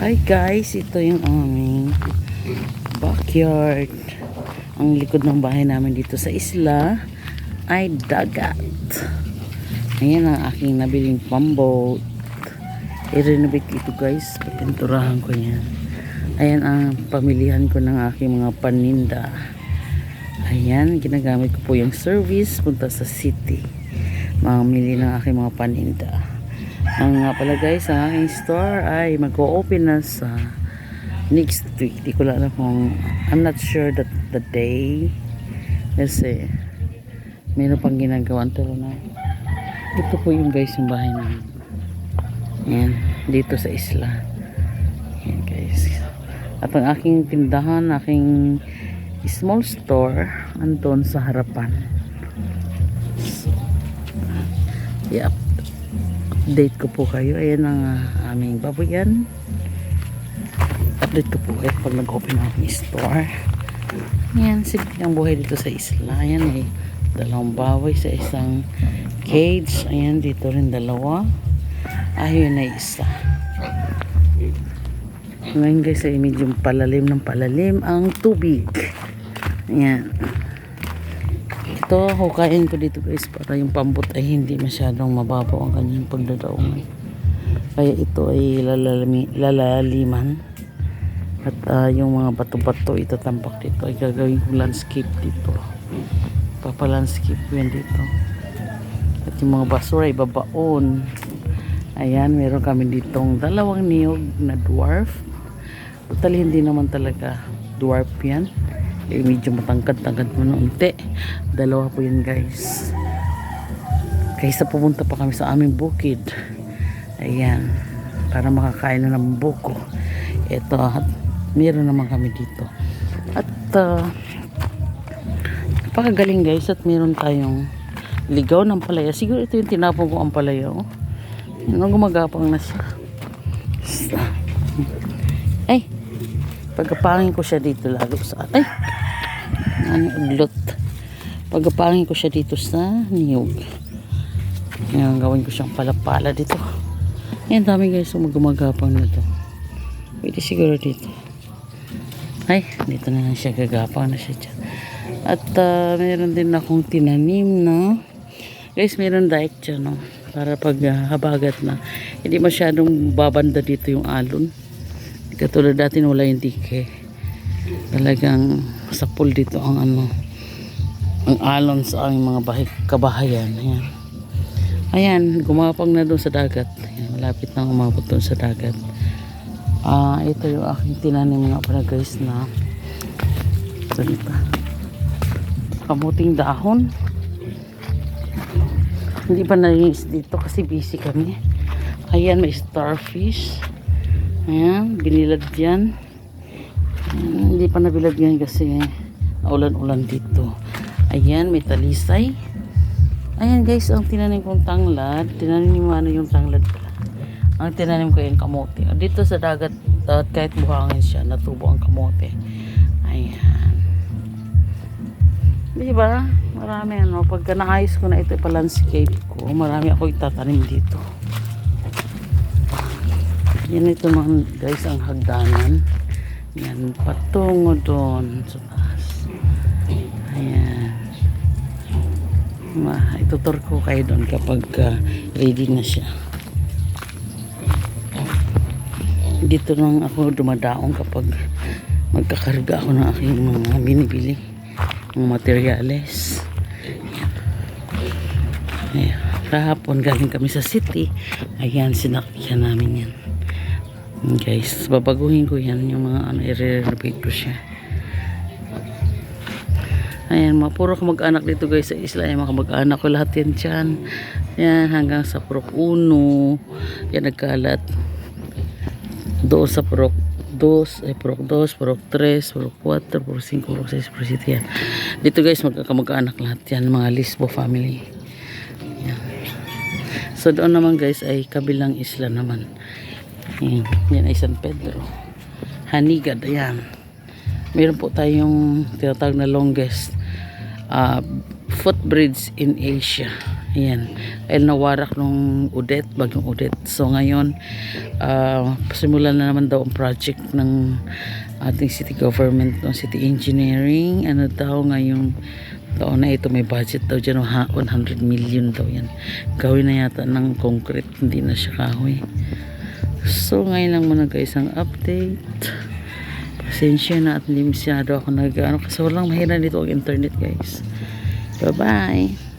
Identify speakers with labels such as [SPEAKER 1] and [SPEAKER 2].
[SPEAKER 1] Hi guys, ito yung aming backyard. Ang likod ng bahay namin dito sa isla ay dagat. Ayan ang aking nabiling pamboat. I-renovate ito guys, pipinturahan ko yan. Ayan ang pamilihan ko ng aking mga paninda. Ayan, ginagamit ko po yung service punta sa city, mamili ng aking mga paninda. Ang nga pala guys, ang aking store ay mag-o-open na sa next week. Di ko lang alam kung, I'm not sure that the day, kasi meron pang ginagawa na. Ito po yung guys yung bahay namin. Ayan, dito sa isla. Ayan guys. At ang aking tindahan, aking small store, andun sa harapan. So, yeah, update ko po kayo. Ayan ang aming baboyan. Update ko po kayo pag nag-open ang aking store. Ayan, simple ang buhay dito sa isla. Ayan eh, dalawang baboy sa isang cage. Ayan, dito rin dalawa. Ayun na isa. Ngayon guys ay medyo palalim ng palalim ang tubig. Ayan. Ito, hukayin ko dito guys para yung pambot ay hindi masyadong mababaw ang kanyang pagdadaungan. Kaya ito ay lalaliman. At yung mga bato-bato ito tampak dito ay gagawin ko landscape dito. Papalandscape ko yan dito. At yung mga basura ay babaon. Ayan, meron kami ditong dalawang niyog na dwarf. Total hindi naman talaga dwarf yan. Medyo matangkad-tangkad mo na unti. Dalawa po yan guys. Kaysa pupunta pa kami sa aming bukid. Ayan, para makakain na ng buko. Ito, at meron naman kami dito. At napakagaling guys, at meron tayong ligaw ng palaya. Siguro ito yung tinapon ko ang palaya. Oh. Gumagapang na siya. Ay, pagkapangin ko siya dito lalo sa ay, ano uglot. Pagkapangin ko siya dito sa niyog. Ngayon gawin ko siyang palapala dito. Ayan, dami guys, gumagapang na ito. Pwede siguro dito. Ay, dito na lang siya, gagapang na siya dyan. At meron din akong tinanim na guys, meron dike dyan, no? Para pag habagat na hindi masyadong babanda dito yung alon. Katulad dati wala yung dike. Talagang sapul dito ang ano, ang alon sa aming mga kabahayan. Ayan. Ayan, gumapang na doon sa dagat. Ayan, malapit na umabot doon sa dagat. Ito yung aking tinanim nga pala guys na salita. Kamuting dahon. Hindi pa nalinis dito kasi busy kami. Ayan, may starfish. Ayan, binilad yan. Ayan, hindi pa nabilad yan kasi ulan-ulan dito. Ayan, may talisay. Ayan guys, ang tinanim kong tanglad. Tinanim mo ano yung tanglad pala. Ang tinanim ko yung kamote. Dito sa dagat, kahit buhangin siya, natubo ang kamote. Ayan. Diba? Marami ano. Pagka naayos ko na ito pa-landscape ko, marami ako itatanim dito. Yan ito mga guys, ang hagdanan. Yan, patungo doon sa taas. Ayan. Itutur ko kayo doon kapag ready na siya. Dito lang ako dumadaong kapag magkakarga ako ng aking mga binibili ng materyales. Ayan. Kahapon galing kami sa city. Ayan, sinakyan namin yan. Guys, babaguhin ko yan yung mga ano, i-renovate ko siya. Ayan, mga puro kamag-anak dito guys sa isla. Ayan, mga kamag-anak ko lahat yan dyan. Ayan, hanggang sa Purok 1. Yan nagkalat. Doon sa Purok 2, Purok 2, Purok 3, Purok 4, Purok 5, Purok 6, Purok 7 yan. Dito guys, magkakamag-anak lahat yan. Mga Lisbo family. Ayan. So doon naman guys ay kabilang isla naman. Ayan, yan ay San Pedro. Hanigad, ayan. Meron po tayong tinatawag na longest footbridge in Asia. Ayan. Dahil nawarak nung Odette, bagyong Odette. So ngayon, pasimulan na naman daw ang project ng ating city government, ng city engineering. Ano daw ngayong taon na ito, may budget daw dyan, 100 million daw yan. Gawin na yata ng concrete, hindi na siya kahoy. So ngayon lang muna guys ang update. Pasensya na at hindi masyado ako kasi walang mahina dito ang internet guys. Bye bye.